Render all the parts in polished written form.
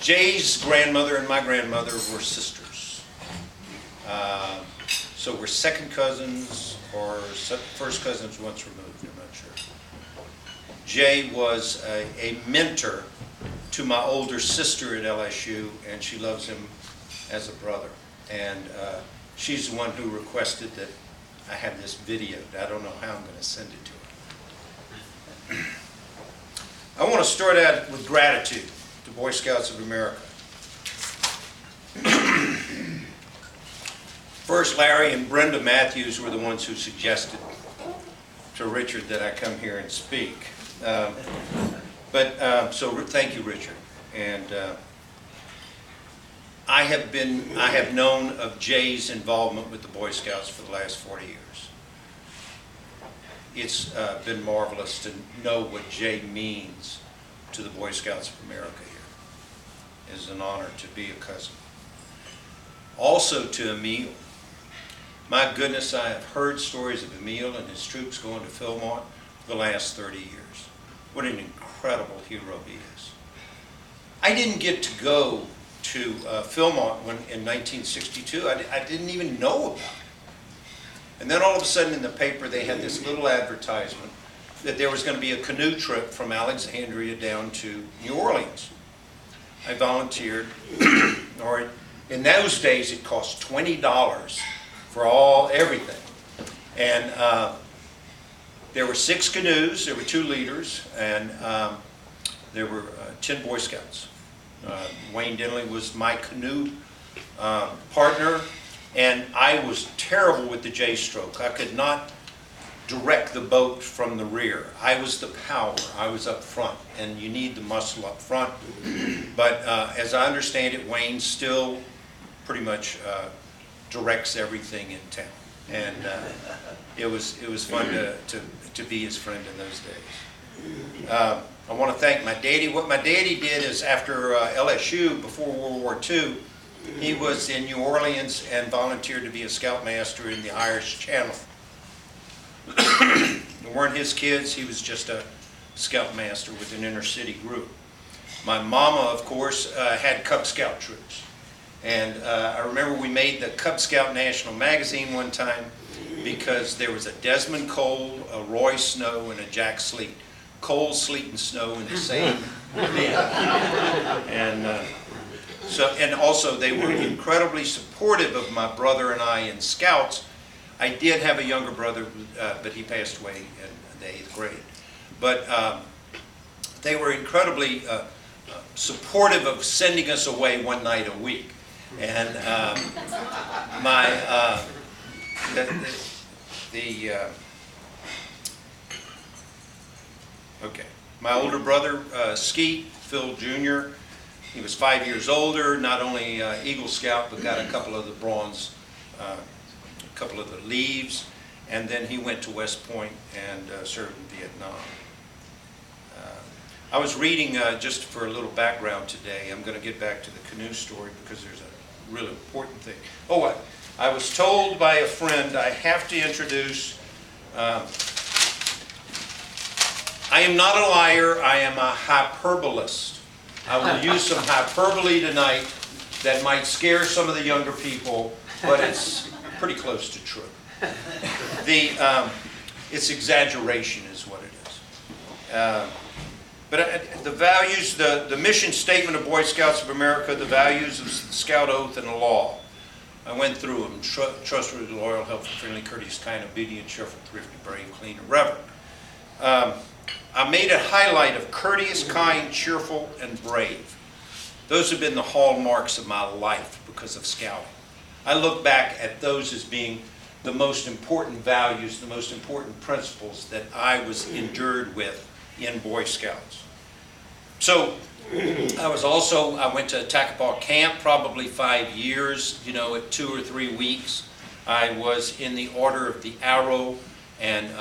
Jay's grandmother and my grandmother were sisters. So we're second cousins or first cousins once removed, I'm not sure. Jay was a mentor to my older sister at LSU, and she loves him as a brother. And she's the one who requested that I have this videoed. I don't know how I'm going to send it to her. I want to start out with gratitude to Boy Scouts of America. First, Larry and Brenda Matthews were the ones who suggested to Richard that I come here and speak. So thank you, Richard. And I have known of Jay's involvement with the Boy Scouts for the last 40 years. It's been marvelous to know what Jay means to the Boy Scouts of America here. It is an honor to be a cousin. Also to Emil. My goodness, I have heard stories of Emil and his troops going to Philmont for the last 30 years. What an incredible hero he is. I didn't get to go to Philmont in 1962. I didn't even know about it. And then all of a sudden in the paper they had this little advertisement that there was going to be a canoe trip from Alexandria down to New Orleans. I volunteered, or in those days it cost $20 for everything. And there were 6 canoes, there were 2 leaders, and there were 10 Boy Scouts. Wayne Denley was my canoe partner, and I was terrible with the J-stroke. I could not direct the boat from the rear. I was the power. I was up front, and you need the muscle up front. But as I understand it, Wayne still pretty much directs everything in town, and it was fun to be his friend in those days. I want to thank my daddy. What my daddy did is after LSU, before World War II, he was in New Orleans and volunteered to be a scoutmaster in the Irish Channel. They weren't his kids, he was just a scoutmaster with an inner city group. My mama, of course, had Cub Scout troops. And I remember we made the Cub Scout National Magazine one time because there was a Desmond Cole, a Roy Snow, and a Jack Sleet. Cole, Sleet, and Snow in the same bin. And also they were incredibly supportive of my brother and I in Scouts. I did have a younger brother, but he passed away in the 8th grade. But they were incredibly supportive of sending us away one night a week. And my older brother, Skeet, Phil Jr., he was 5 years older, not only Eagle Scout, but got a couple of the bronze, a couple of the leaves, and then he went to West Point and served in Vietnam. I was reading, just for a little background today, I'm going to get back to the canoe story because there's a really important thing. Oh, I was told by a friend I have to introduce, I am not a liar, I am a hyperbolist. I will use some hyperbole tonight that might scare some of the younger people, but it's pretty close to true. It's exaggeration is what it is. But the values, the mission statement of Boy Scouts of America, the values of the Scout Oath and the law. I went through them: trustworthy, loyal, helpful, friendly, courteous, kind, obedient, cheerful, thrifty, brave, clean, and reverent. I made a highlight of courteous, kind, cheerful, and brave. Those have been the hallmarks of my life because of Scouting. I look back at those as being the most important values, the most important principles that I was endured with in Boy Scouts. So I went to Takapaw Camp probably 5 years, at 2 or 3 weeks. I was in the Order of the Arrow and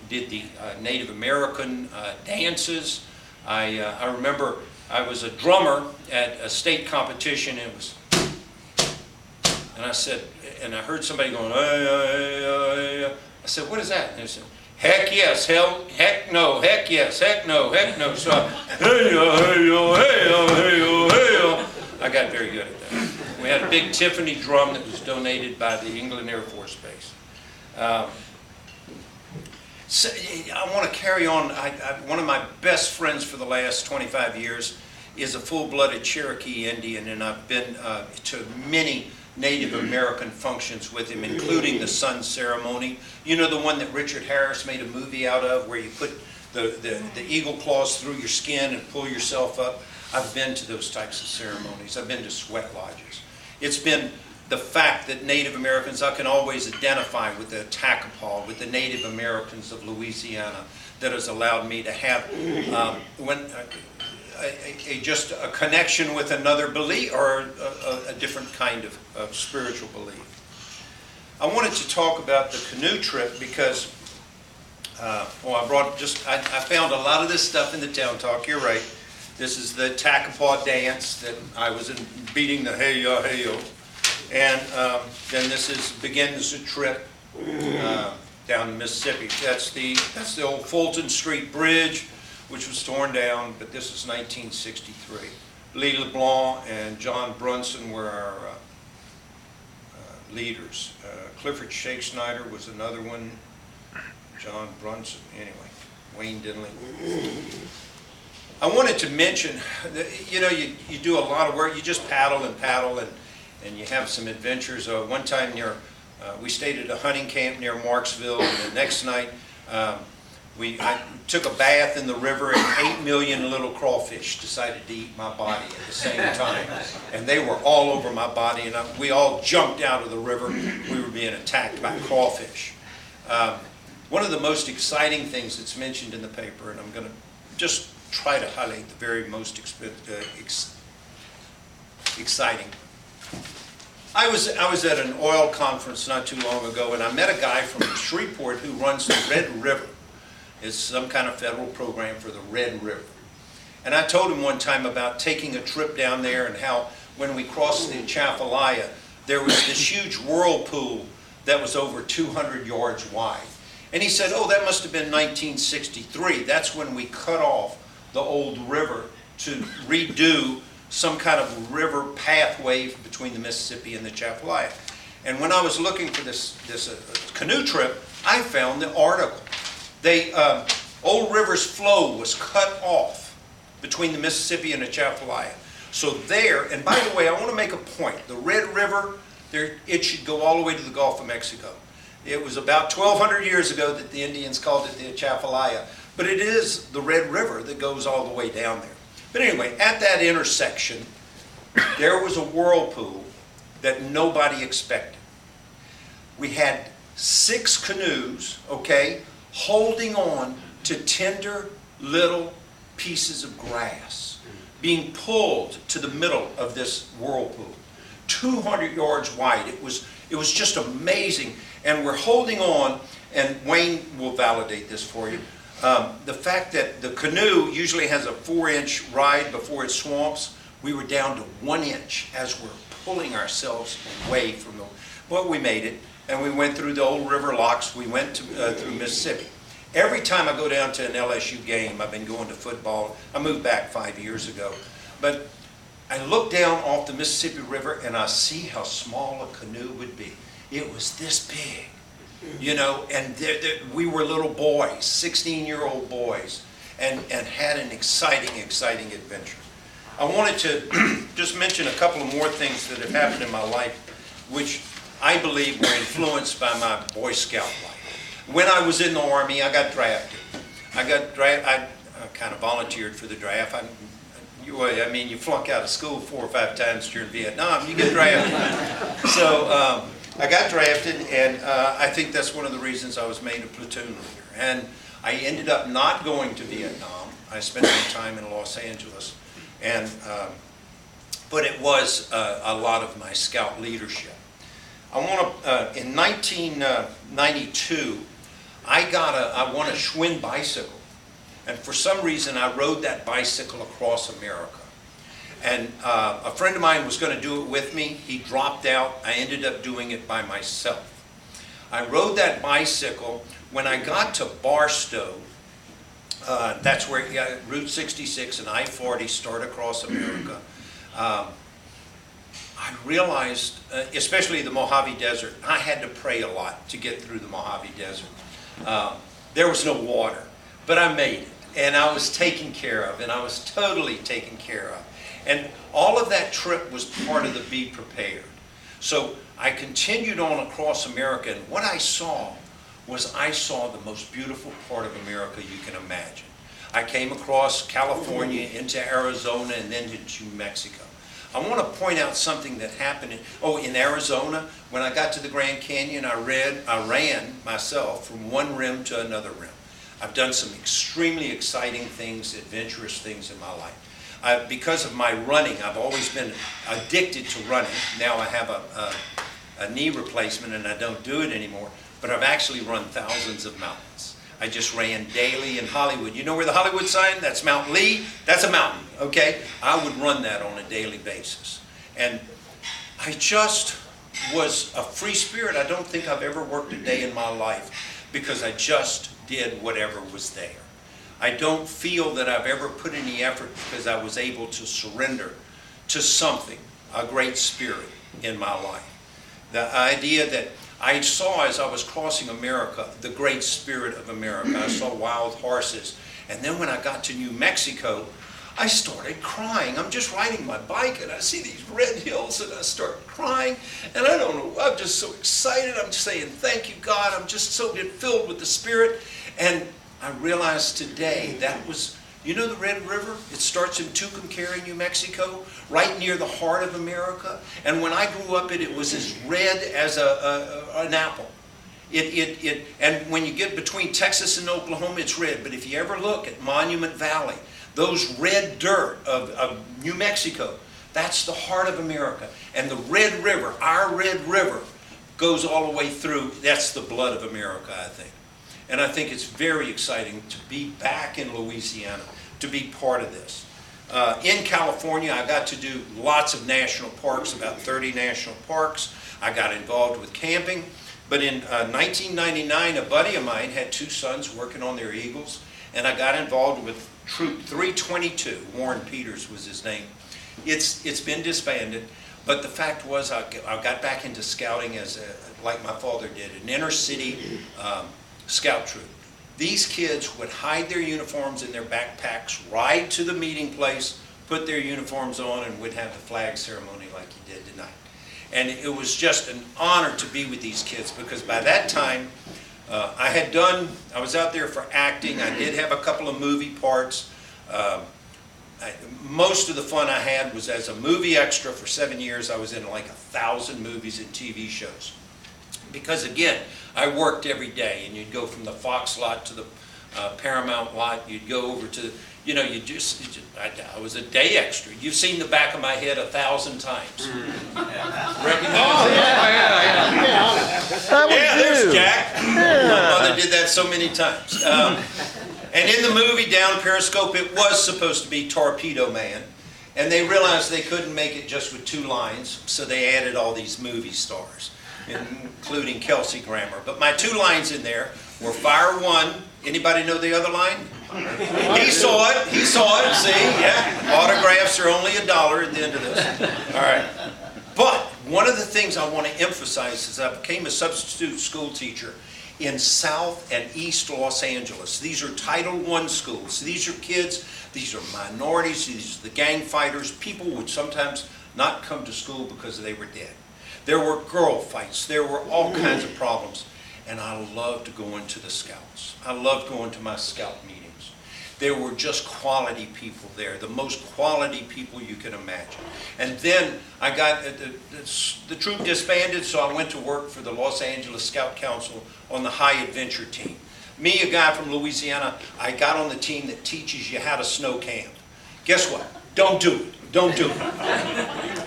did the Native American dances. I remember I was a drummer at a state competition, and I heard somebody going, hey. I said, what is that? And they said, heck yes, heck no, heck yes, heck no, heck no. So I, hey, got very good at that. We had a big Tiffany drum that was donated by the England Air Force Base. So I want to carry on. One of my best friends for the last 25 years is a full-blooded Cherokee Indian, and I've been to many Native American functions with him, including the sun ceremony. You know, the one that Richard Harris made a movie out of, where you put the eagle claws through your skin and pull yourself up. I've been to those types of ceremonies. I've been to sweat lodges. It's been the fact that Native Americans, I can always identify with the Takapaw, with the Native Americans of Louisiana, that has allowed me to have just a connection with another belief, or a different kind of spiritual belief. I wanted to talk about the canoe trip because, I found a lot of this stuff in the Town Talk. You're right. This is the Takapaw dance that I was beating the hey-ya, hey-yo. And then this begins a trip down the Mississippi. That's the old Fulton Street Bridge, which was torn down, but this is 1963. Lee LeBlanc and John Brunson were our leaders. Clifford Shakespeare was another one. John Brunson, anyway, Wayne Dinley. I wanted to mention that, you know, you do a lot of work. You just paddle and you have some adventures. One time we stayed at a hunting camp near Marksville, and the next night I took a bath in the river, and 8 million little crawfish decided to eat my body at the same time. And they were all over my body, and we all jumped out of the river. We were being attacked by crawfish. One of the most exciting things that's mentioned in the paper, and I'm going to just try to highlight the very most exciting. I was at an oil conference not too long ago, and I met a guy from Shreveport who runs the Red River. It's some kind of federal program for the Red River. And I told him one time about taking a trip down there, and how when we crossed the Atchafalaya, there was this huge whirlpool that was over 200 yards wide. And he said, oh, that must have been 1963. That's when we cut off the old river to redo some kind of river pathway between the Mississippi and the Atchafalaya. And when I was looking for this canoe trip, I found the article. Old River's flow was cut off between the Mississippi and the Atchafalaya. So there, and by the way, I want to make a point. The Red River, it should go all the way to the Gulf of Mexico. It was about 1,200 years ago that the Indians called it the Atchafalaya. But it is the Red River that goes all the way down there. But anyway, at that intersection, there was a whirlpool that nobody expected. We had 6 canoes, okay, holding on to tender little pieces of grass, being pulled to the middle of this whirlpool, 200 yards wide. It was just amazing. And we're holding on, and Wayne will validate this for you. The fact that the canoe usually has a 4-inch ride before it swamps, we were down to 1 inch as we're pulling ourselves away from the, well, we made it, and we went through the old river locks. We went through Mississippi. Every time I go down to an LSU game, I've been going to football. I moved back 5 years ago. But I look down off the Mississippi River, and I see how small a canoe would be. It was this big, you know, and we were little boys, 16-year-old boys, and had an exciting adventure. I wanted to just mention a couple of more things that have happened in my life, which I believe were influenced by my Boy Scout life. When I was in the Army, I got drafted. I kind of volunteered for the draft. I mean, you flunk out of school 4 or 5 times during Vietnam, you get drafted. So I got drafted, and I think that's one of the reasons I was made a platoon leader. And I ended up not going to Vietnam. I spent some time in Los Angeles. And but it was a lot of my scout leadership. In 1992, I won a Schwinn bicycle. And for some reason, I rode that bicycle across America. And a friend of mine was going to do it with me. He dropped out. I ended up doing it by myself. I rode that bicycle. When I got to Barstow, that's where Route 66 and I-40 start across America. realized, especially the Mojave Desert, I had to pray a lot to get through the Mojave Desert. There was no water, but I made it, and I was taken care of, and I was totally taken care of. And all of that trip was part of the Be Prepared. So I continued on across America, and what I saw was I saw the most beautiful part of America you can imagine. I came across California into Arizona and then into New Mexico. I want to point out something that happened in Arizona. When I got to the Grand Canyon, I ran myself from one rim to another rim. I've done some extremely exciting things, adventurous things in my life. Because of my running, I've always been addicted to running. Now I have a knee replacement and I don't do it anymore, but I've actually run thousands of mountains. I just ran daily in Hollywood. You know where the Hollywood sign? That's Mount Lee. That's a mountain, okay? I would run that on a daily basis. And I just was a free spirit. I don't think I've ever worked a day in my life because I just did whatever was there. I don't feel that I've ever put any effort because I was able to surrender to something, a great spirit in my life. The idea that I saw as I was crossing America, the great spirit of America. I saw wild horses. And then when I got to New Mexico, I started crying. I'm just riding my bike and I see these red hills and I start crying. And I don't know, I'm just so excited. I'm just saying, thank you, God. I'm just so filled with the Spirit. And I realized today that was, you know the Red River? It starts in Tucumcari, New Mexico, right near the heart of America. And when I grew up, it was as red as an apple. And when you get between Texas and Oklahoma, it's red. But if you ever look at Monument Valley, those red dirt of New Mexico, that's the heart of America. And the Red River, our Red River, goes all the way through. That's the blood of America, I think. And I think it's very exciting to be back in Louisiana, to be part of this. In California, I got to do lots of national parks, about 30 national parks. I got involved with camping. But in 1999, a buddy of mine had two sons working on their eagles, and I got involved with Troop 322. Warren Peters was his name. It's been disbanded, but the fact was I got back into scouting like my father did, an inner city scout troop. These kids would hide their uniforms in their backpacks, ride to the meeting place, put their uniforms on, and would have the flag ceremony like you did tonight. And it was just an honor to be with these kids because by that time, I was out there for acting. I did have a couple of movie parts. Most of the fun I had was as a movie extra. For 7 years, I was in like 1,000 movies and TV shows. Because again, I worked every day, and you'd go from the Fox lot to the Paramount lot. You'd go over to, I was a day extra. You've seen the back of my head 1,000 times. Recognize that? Yeah, there's Jack. Yeah. My mother did that so many times. And in the movie Down Periscope, it was supposed to be Torpedo Man. And they realized they couldn't make it just with 2 lines, so they added all these movie stars, including Kelsey Grammer. But my 2 lines in there were Fire One. Anybody know the other line? He saw it, see, yeah. Autographs are only $1 at the end of this. All right. But one of the things I want to emphasize is I became a substitute school teacher in South and East Los Angeles. These are Title I schools. These are kids, these are minorities, these are the gang fighters. People would sometimes not come to school because they were dead. There were girl fights. There were all kinds of problems. And I loved going to the scouts. I loved going to my scout meetings. There were just quality people there, the most quality people you can imagine. And then I got, the troop disbanded, so I went to work for the Los Angeles Scout Council on the high adventure team. Me, a guy from Louisiana, I got on the team that teaches you how to snow camp. Guess what? Don't do it. Don't do it.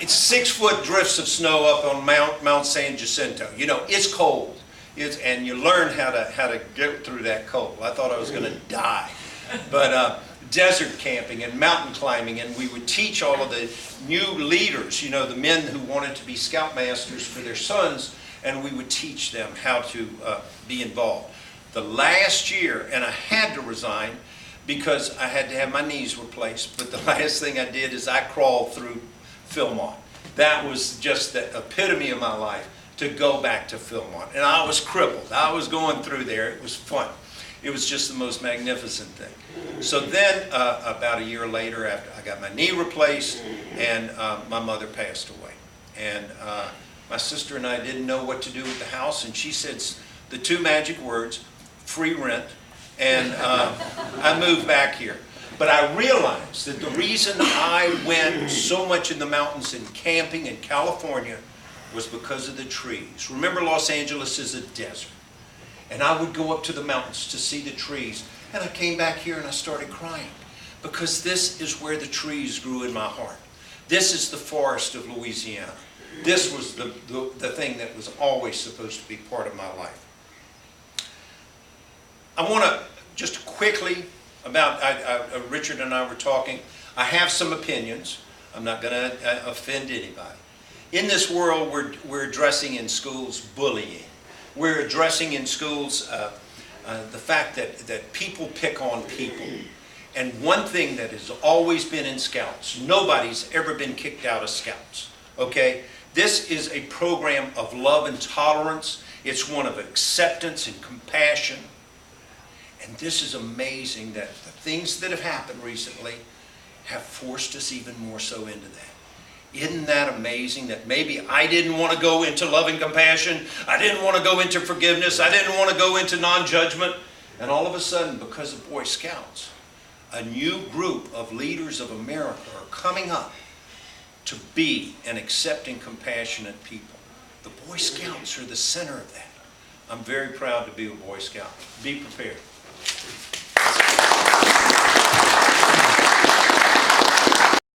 It's 6-foot drifts of snow up on Mount San Jacinto. You know, it's cold. And you learn how to get through that cold. I thought I was going to die. But desert camping and mountain climbing, and we would teach all of the new leaders, you know, the men who wanted to be scoutmasters for their sons, and we would teach them how to be involved. The last year, and I had to resign because I had to have my knees replaced, but the last thing I did is I crawled through Philmont. that was just the epitome of my life, to go back to Philmont. And I was crippled. I was going through there. It was fun. It was just the most magnificent thing. So then, about a year later, after I got my knee replaced, and my mother passed away. And my sister and I didn't know what to do with the house, and she said the two magic words, free rent, and I moved back here. But I realized that the reason I went so much in the mountains and camping in California was because of the trees. Remember, Los Angeles is a desert. And I would go up to the mountains to see the trees. And I came back here and I started crying, because this is where the trees grew in my heart. This is the forest of Louisiana. This was the thing that was always supposed to be part of my life. I want to just quickly, Richard and I were talking, I have some opinions. I'm not going to offend anybody. In this world, we're addressing in schools bullying. We're addressing in schools the fact that people pick on people. And one thing that has always been in Scouts, nobody's ever been kicked out of Scouts, okay? This is a program of love and tolerance. It's one of acceptance and compassion. And this is amazing that the things that have happened recently have forced us even more so into that. Isn't that amazing that maybe I didn't want to go into love and compassion, I didn't want to go into forgiveness, I didn't want to go into non-judgment, and all of a sudden, because of Boy Scouts, a new group of leaders of America are coming up to be an accepting, compassionate people. The Boy Scouts are the center of that. I'm very proud to be a Boy Scout. Be prepared.